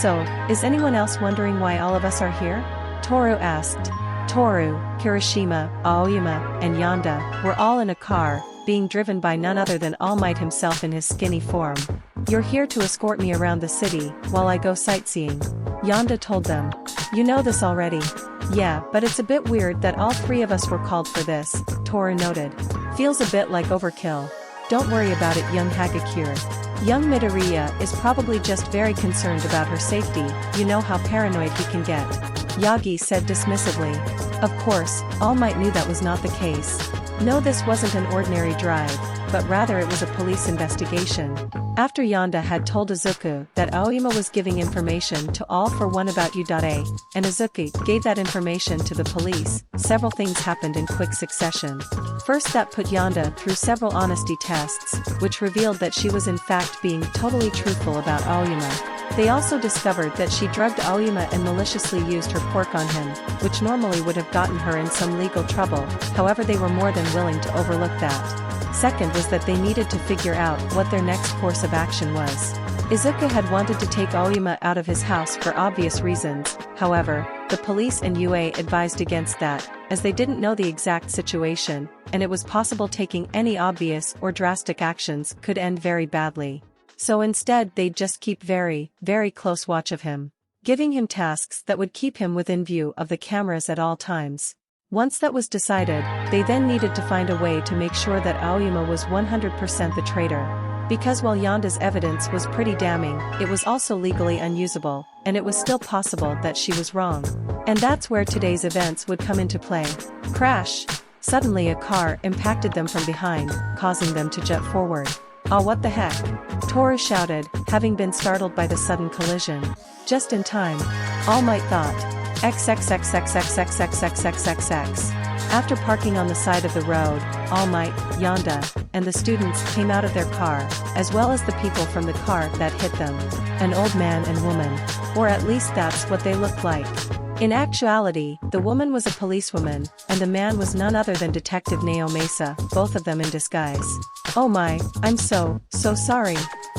So, is anyone else wondering why all of us are here? Toru asked. Toru, Kirishima, Aoyama, and Yonda were all in a car, being driven by none other than All Might himself in his skinny form. You're here to escort me around the city, while I go sightseeing. Yonda told them. You know this already. Yeah, but it's a bit weird that all three of us were called for this, Toru noted. Feels a bit like overkill. Don't worry about it, young Hagakure. Young Midoriya is probably just very concerned about her safety, you know how paranoid he can get. Yagi said dismissively. Of course, All Might knew that was not the case. No, this wasn't an ordinary drive, but rather it was a police investigation. After Yonda had told Izuku that Aoyama was giving information to All for One about Udare, and Izuku gave that information to the police, several things happened in quick succession. First, that put Yonda through several honesty tests, which revealed that she was in fact being totally truthful about Aoyama. They also discovered that she drugged Aoyama and maliciously used her quirk on him, which normally would have gotten her in some legal trouble, however they were more than willing to overlook that. Second was that they needed to figure out what their next course of action was. Izuku had wanted to take Aoyama out of his house for obvious reasons, however, the police and UA advised against that, as they didn't know the exact situation, and it was possible taking any obvious or drastic actions could end very badly. So instead they'd just keep very, very close watch of him, giving him tasks that would keep him within view of the cameras at all times. Once that was decided, they then needed to find a way to make sure that Aoyama was 100% the traitor. Because while Yonda's evidence was pretty damning, it was also legally unusable, and it was still possible that she was wrong. And that's where today's events would come into play. Crash! Suddenly a car impacted them from behind, causing them to jet forward. Ah, what the heck? Toru shouted, having been startled by the sudden collision. Just in time. All Might thought. XXXXXXXXXXXX. After parking on the side of the road, All Might, Yonda, and the students came out of their car, as well as the people from the car that hit them. An old man and woman. Or at least that's what they looked like. In actuality, the woman was a policewoman, and the man was none other than Detective Nao Mesa, both of them in disguise. Oh my, I'm so sorry.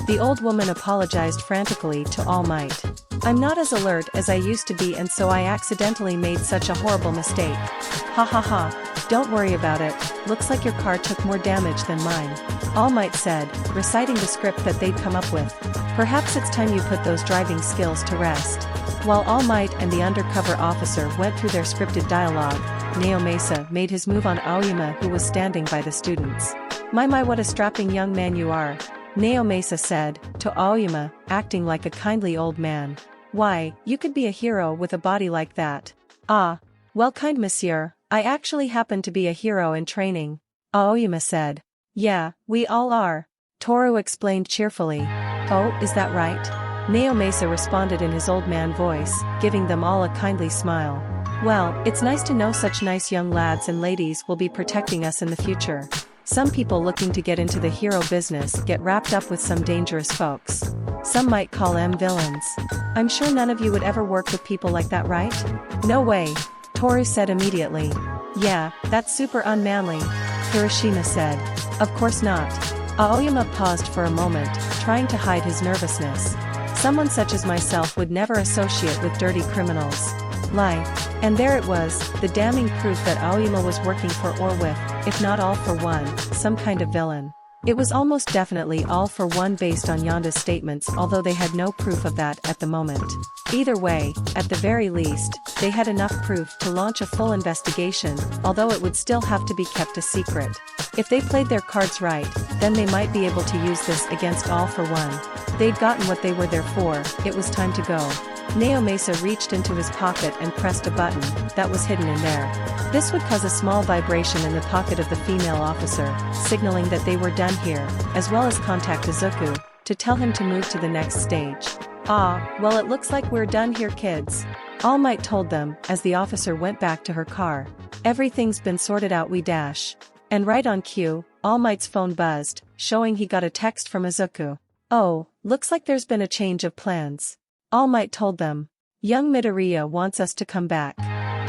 The old woman apologized frantically to All Might. I'm not as alert as I used to be, and so I accidentally made such a horrible mistake. Ha ha ha, don't worry about it, looks like your car took more damage than mine. All Might said, reciting the script that they'd come up with. Perhaps it's time you put those driving skills to rest. While All Might and the undercover officer went through their scripted dialogue, Nao Mesa made his move on Aoyama, who was standing by the students. My what a strapping young man you are, Nao Mesa said, to Aoyama, acting like a kindly old man. Why, you could be a hero with a body like that. Ah, well, kind monsieur, I actually happen to be a hero in training, Aoyama said. Yeah, we all are, Toru explained cheerfully. Oh, is that right? Nao Mesa responded in his old man voice, giving them all a kindly smile. Well, it's nice to know such nice young lads and ladies will be protecting us in the future. Some people looking to get into the hero business get wrapped up with some dangerous folks. Some might call them villains. I'm sure none of you would ever work with people like that, right? No way, Toru said immediately. Yeah, that's super unmanly, Kirishima said. Of course not. Aoyama paused for a moment, trying to hide his nervousness. Someone such as myself would never associate with dirty criminals. Lie. And there it was, the damning proof that Aoyama was working for or with, if not All for One, some kind of villain. It was almost definitely All for One based on Yonda's statements, although they had no proof of that at the moment. Either way, at the very least, they had enough proof to launch a full investigation, although it would still have to be kept a secret. If they played their cards right, then they might be able to use this against All for One. They'd gotten what they were there for, it was time to go. Nao Mesa reached into his pocket and pressed a button that was hidden in there. This would cause a small vibration in the pocket of the female officer, signaling that they were done here, as well as contact Izuku, to tell him to move to the next stage. Ah, well, it looks like we're done here, kids. All Might told them, as the officer went back to her car. Everything's been sorted out, we dash. And right on cue, All Might's phone buzzed, showing he got a text from Izuku. Oh, looks like there's been a change of plans. All Might told them. Young Midoriya wants us to come back.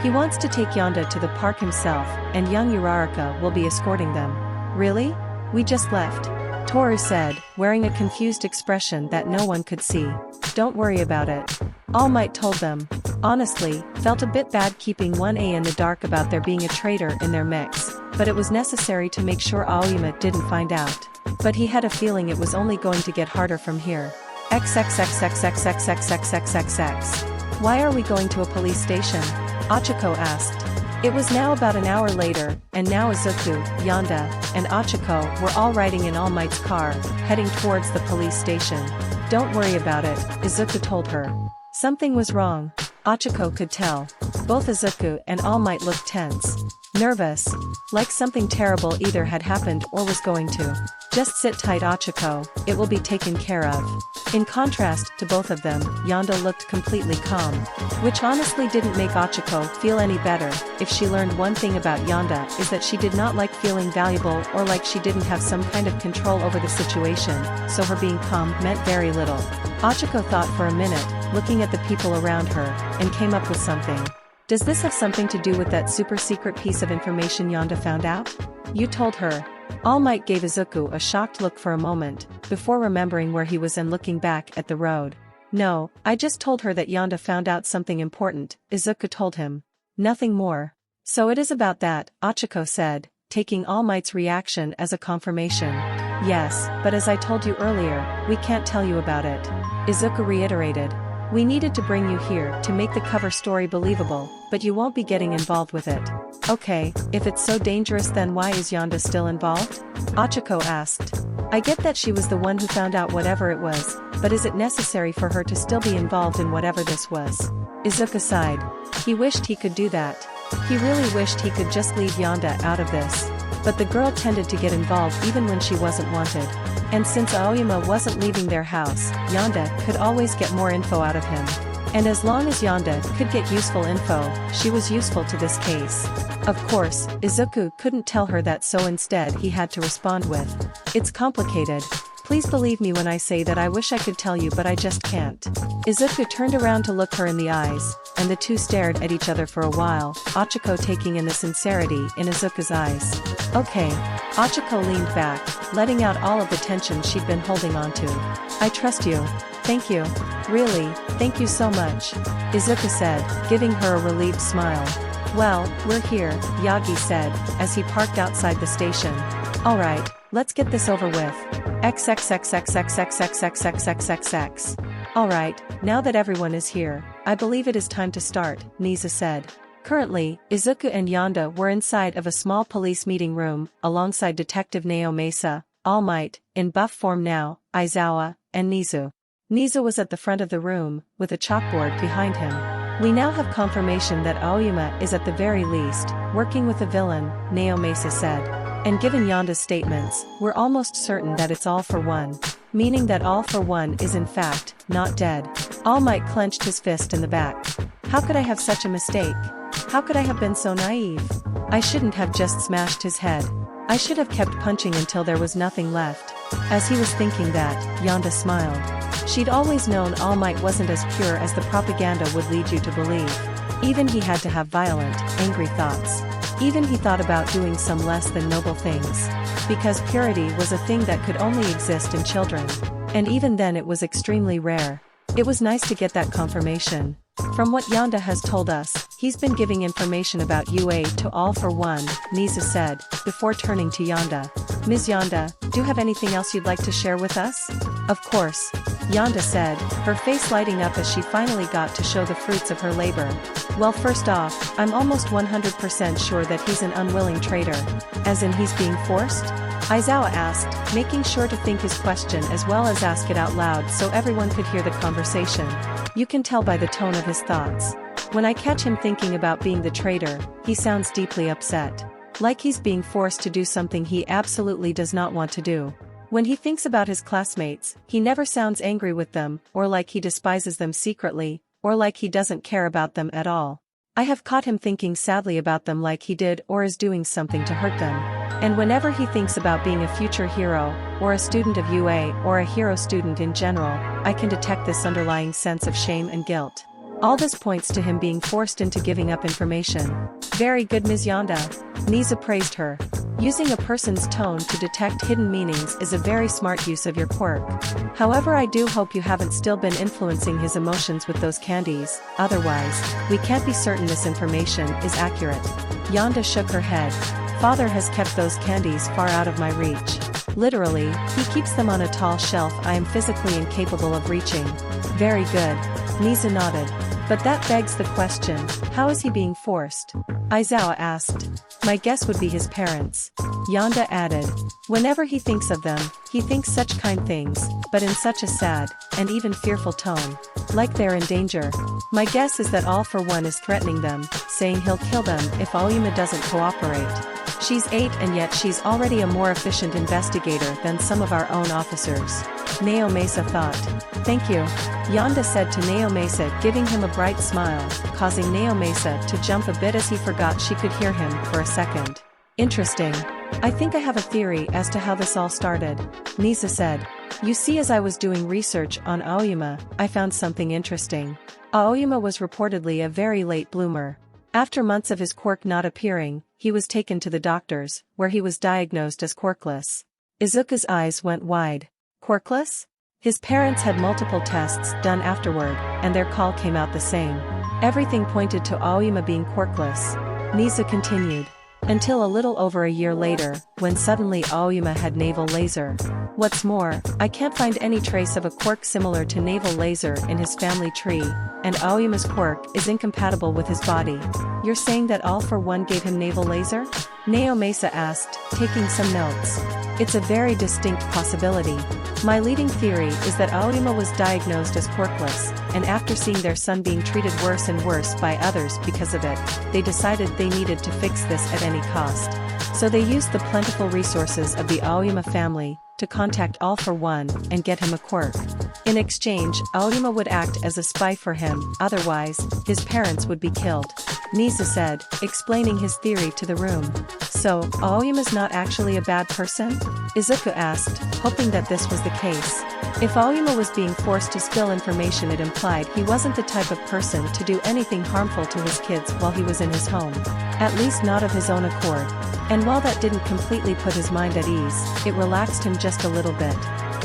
He wants to take Yonda to the park himself, and young Uraraka will be escorting them. Really? We just left. Toru said, wearing a confused expression that no one could see. Don't worry about it. All Might told them. Honestly, felt a bit bad keeping 1A in the dark about there being a traitor in their mix, but it was necessary to make sure Aoyama didn't find out. But he had a feeling it was only going to get harder from here. XXXXXXXXXXXX. Why are we going to a police station? Achiko asked. It was now about an hour later, and now Izuku, Yonda, and Achiko were all riding in All Might's car, heading towards the police station. Don't worry about it, Izuku told her. Something was wrong. Achiko could tell. Both Izuku and All Might looked tense. Nervous. Like something terrible either had happened or was going to. Just sit tight, Achiko, it will be taken care of. In contrast to both of them, Yonda looked completely calm. Which honestly didn't make Achiko feel any better. If she learned one thing about Yonda is that she did not like feeling valuable or like she didn't have some kind of control over the situation, so her being calm meant very little. Achiko thought for a minute, looking at the people around her, and came up with something. Does this have something to do with that super secret piece of information Yonda found out? You told her. All Might gave Izuku a shocked look for a moment, before remembering where he was and looking back at the road. No, I just told her that Yonda found out something important, Izuku told him. Nothing more. So it is about that, Achiko said, taking All Might's reaction as a confirmation. Yes, but as I told you earlier, we can't tell you about it. Izuku reiterated. We needed to bring you here to make the cover story believable, but you won't be getting involved with it. Okay, if it's so dangerous then why is Yonda still involved? Achiko asked. I get that she was the one who found out whatever it was, but is it necessary for her to still be involved in whatever this was? Izuku sighed. He wished he could do that. He really wished he could just leave Yonda out of this. But the girl tended to get involved even when she wasn't wanted. And since Aoyama wasn't leaving their house, Yonda could always get more info out of him. And as long as Yonda could get useful info, she was useful to this case. Of course, Izuku couldn't tell her that, so instead he had to respond with, "It's complicated. Please believe me when I say that I wish I could tell you but I just can't." Izuku turned around to look her in the eyes, and the two stared at each other for a while, Achiko taking in the sincerity in Izuku's eyes. Okay. Achiko leaned back, letting out all of the tension she'd been holding onto. I trust you. Thank you. Really, thank you so much. Izuku said, giving her a relieved smile. Well, we're here, Yagi said, as he parked outside the station. Alright, let's get this over with. XXXXXXXXXXXXX. Alright, now that everyone is here, I believe it is time to start, Nisa said. Currently, Izuku and Yonda were inside of a small police meeting room, alongside Detective Nao Mesa, All Might, in buff form now, Aizawa, and Nizu. Nizu was at the front of the room, with a chalkboard behind him. We now have confirmation that Aoyama is at the very least, working with a villain, Nao Mesa said. And given Yonda's statements, we're almost certain that it's All for One. Meaning that All for One is in fact, not dead. All Might clenched his fist in the back. How could I have such a mistake? How could I have been so naive? I shouldn't have just smashed his head. I should have kept punching until there was nothing left. As he was thinking that, Yonda smiled. She'd always known All Might wasn't as pure as the propaganda would lead you to believe. Even he had to have violent, angry thoughts. Even he thought about doing some less than noble things. Because purity was a thing that could only exist in children. And even then it was extremely rare. It was nice to get that confirmation. From what Yonda has told us, he's been giving information about UA to All for One, Nisa said, before turning to Yonda. Ms. Yonda, do you have anything else you'd like to share with us? Of course. Yonda said, her face lighting up as she finally got to show the fruits of her labor. Well, first off, I'm almost 100% sure that he's an unwilling traitor. As in he's being forced? Aizawa asked, making sure to think his question as well as ask it out loud so everyone could hear the conversation. You can tell by the tone of his thoughts. When I catch him thinking about being the traitor, he sounds deeply upset. Like he's being forced to do something he absolutely does not want to do. When he thinks about his classmates, he never sounds angry with them, or like he despises them secretly, or like he doesn't care about them at all. I have caught him thinking sadly about them like he did or is doing something to hurt them. And whenever he thinks about being a future hero, or a student of UA or a hero student in general, I can detect this underlying sense of shame and guilt. All this points to him being forced into giving up information. Very good, Ms. Yonda. Nisa praised her. Using a person's tone to detect hidden meanings is a very smart use of your quirk. However, I do hope you haven't still been influencing his emotions with those candies, otherwise, we can't be certain this information is accurate. Yonda shook her head. Father has kept those candies far out of my reach. Literally, he keeps them on a tall shelf I am physically incapable of reaching. Very good. Nisa nodded. But that begs the question, how is he being forced? Aizawa asked. My guess would be his parents. Yonda added. Whenever he thinks of them, he thinks such kind things, but in such a sad, and even fearful tone. Like they're in danger. My guess is that All For One is threatening them, saying he'll kill them if Aoyama doesn't cooperate. She's 8 and yet she's already a more efficient investigator than some of our own officers. Nao Mesa thought. Thank you. Yonda said to Nao Mesa, giving him a bright smile, causing Nao Mesa to jump a bit as he forgot she could hear him for a second. Interesting. I think I have a theory as to how this all started, Nisa said. You see, as I was doing research on Aoyama, I found something interesting. Aoyama was reportedly a very late bloomer. After months of his quirk not appearing, he was taken to the doctors, where he was diagnosed as quirkless. Izuku's eyes went wide. Quirkless? His parents had multiple tests done afterward, and their call came out the same. Everything pointed to Aoyama being quirkless. Nisa continued. Until a little over a year later, when suddenly Aoyama had naval laser. What's more, I can't find any trace of a quirk similar to naval laser in his family tree, and Aoyama's quirk is incompatible with his body. You're saying that All For One gave him naval laser? Nao Mesa asked, taking some notes. It's a very distinct possibility. My leading theory is that Aoyama was diagnosed as quirkless, and after seeing their son being treated worse and worse by others because of it, they decided they needed to fix this at any cost. So they used the plentiful resources of the Aoyama family to contact All For One and get him a quirk. In exchange, Aoyama would act as a spy for him, otherwise, his parents would be killed. Nisa said, explaining his theory to the room. So, Aoyama's not actually a bad person? Izuku asked, hoping that this was the case. If Aoyama was being forced to spill information, it implied he wasn't the type of person to do anything harmful to his kids while he was in his home. At least not of his own accord. And while that didn't completely put his mind at ease, it relaxed him just a little bit.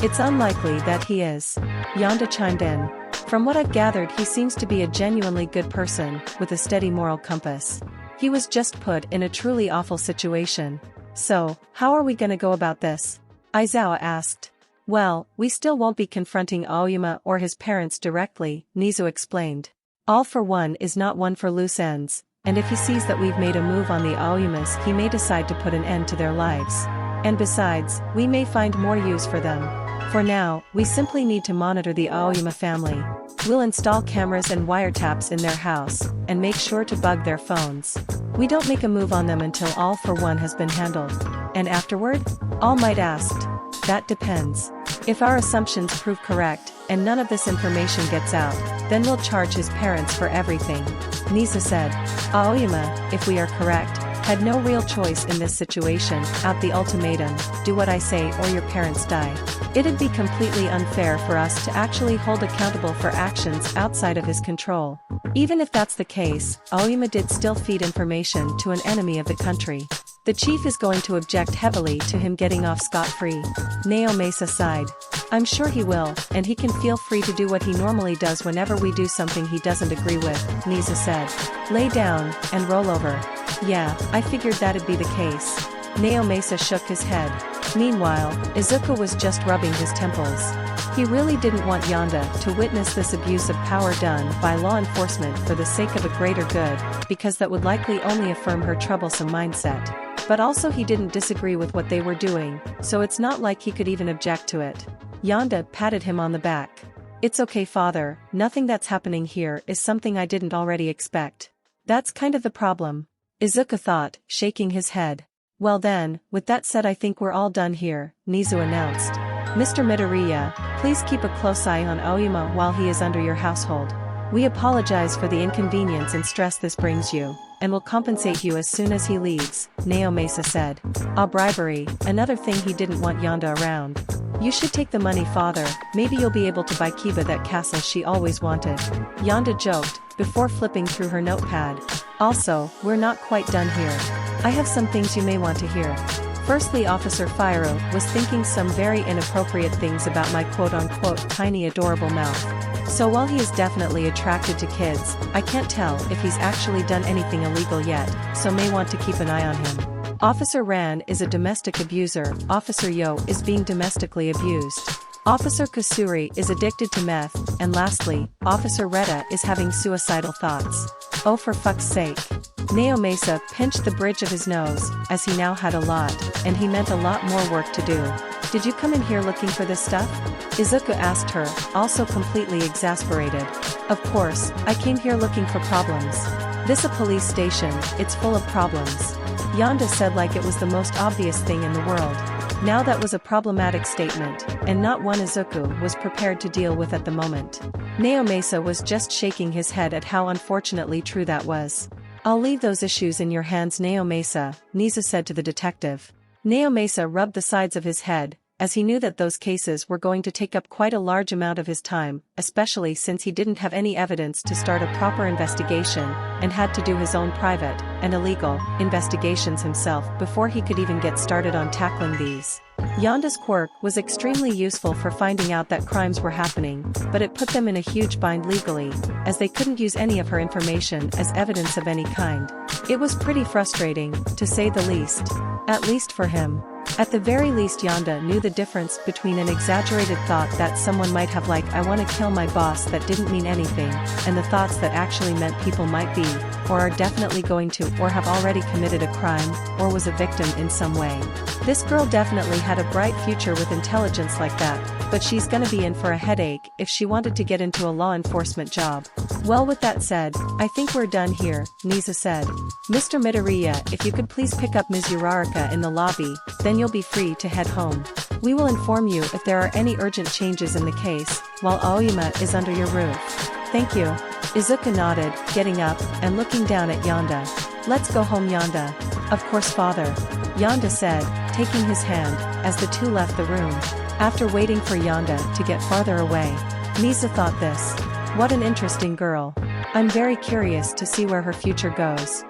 It's unlikely that he is. Yonda chimed in. From what I've gathered, he seems to be a genuinely good person, with a steady moral compass. He was just put in a truly awful situation. So, how are we gonna go about this? Aizawa asked. Well, we still won't be confronting Aoyama or his parents directly, Nizu explained. All For One is not one for loose ends, and if he sees that we've made a move on the Aoyamas, he may decide to put an end to their lives. And besides, we may find more use for them. For now, we simply need to monitor the Aoyama family. We'll install cameras and wiretaps in their house, and make sure to bug their phones. We don't make a move on them until All For One has been handled. And afterward? All Might asked. That depends. If our assumptions prove correct, and none of this information gets out, then we'll charge his parents for everything. Nisa said. Aoyama, if we are correct, had no real choice in this situation, out the ultimatum, do what I say or your parents die. It'd be completely unfair for us to actually hold accountable for actions outside of his control. Even if that's the case, Aoyama did still feed information to an enemy of the country. The chief is going to object heavily to him getting off scot-free. Nao Mesa sighed. I'm sure he will, and he can feel free to do what he normally does whenever we do something he doesn't agree with, Nisa said. Lay down, and roll over. Yeah, I figured that'd be the case. Nao Mesa shook his head. Meanwhile, Izuku was just rubbing his temples. He really didn't want Yonda to witness this abuse of power done by law enforcement for the sake of a greater good, because that would likely only affirm her troublesome mindset. But also he didn't disagree with what they were doing, so it's not like he could even object to it. Yonda patted him on the back. It's okay, father, nothing that's happening here is something I didn't already expect. That's kind of the problem. Izuku thought, shaking his head. Well then, with that said, I think we're all done here, Nizu announced. Mr. Midoriya, please keep a close eye on Aoyama while he is under your household. We apologize for the inconvenience and stress this brings you, and will compensate you as soon as he leaves, Nao Mesa said. Bribery, another thing he didn't want Yonda around. You should take the money, father, maybe you'll be able to buy Kiba that castle she always wanted. Yonda joked, before flipping through her notepad. Also, we're not quite done here. I have some things you may want to hear. Firstly, Officer Firo was thinking some very inappropriate things about my quote-unquote tiny adorable mouth. So while he is definitely attracted to kids, I can't tell if he's actually done anything illegal yet, so may want to keep an eye on him. Officer Ran is a domestic abuser, Officer Yo is being domestically abused. Officer Kusuri is addicted to meth, and lastly, Officer Retta is having suicidal thoughts. Oh, for fuck's sake. Neo Mesa pinched the bridge of his nose, as he now had a lot, and he meant a lot more work to do. Did you come in here looking for this stuff? Izuku asked her, also completely exasperated. Of course, I came here looking for problems. This a police station, it's full of problems. Yonda said like it was the most obvious thing in the world. Now that was a problematic statement, and not one Izuku was prepared to deal with at the moment. Neo Mesa was just shaking his head at how unfortunately true that was. I'll leave those issues in your hands, Neo Mesa, Niza said to the detective. Neo Mesa rubbed the sides of his head, as he knew that those cases were going to take up quite a large amount of his time, especially since he didn't have any evidence to start a proper investigation, and had to do his own private, and illegal, investigations himself before he could even get started on tackling these. Yonda's quirk was extremely useful for finding out that crimes were happening, but it put them in a huge bind legally, as they couldn't use any of her information as evidence of any kind. It was pretty frustrating, to say the least. At least for him. At the very least, Yonda knew the difference between an exaggerated thought that someone might have like I want to kill my boss that didn't mean anything, and the thoughts that actually meant people might be, or are definitely going to or have already committed a crime, or was a victim in some way. This girl definitely had a bright future with intelligence like that, but she's gonna be in for a headache if she wanted to get into a law enforcement job. Well, with that said, I think we're done here, Niza said. Mr. Midoriya, if you could please pick up Ms. Uraraka in the lobby, then you'll be free to head home. We will inform you if there are any urgent changes in the case, while Aoyama is under your roof. Thank you. Izuku nodded, getting up, and looking down at Yonda. Let's go home, Yonda. Of course, father. Yonda said, taking his hand, as the two left the room. After waiting for Yonda to get farther away, Niza thought this. What an interesting girl. I'm very curious to see where her future goes.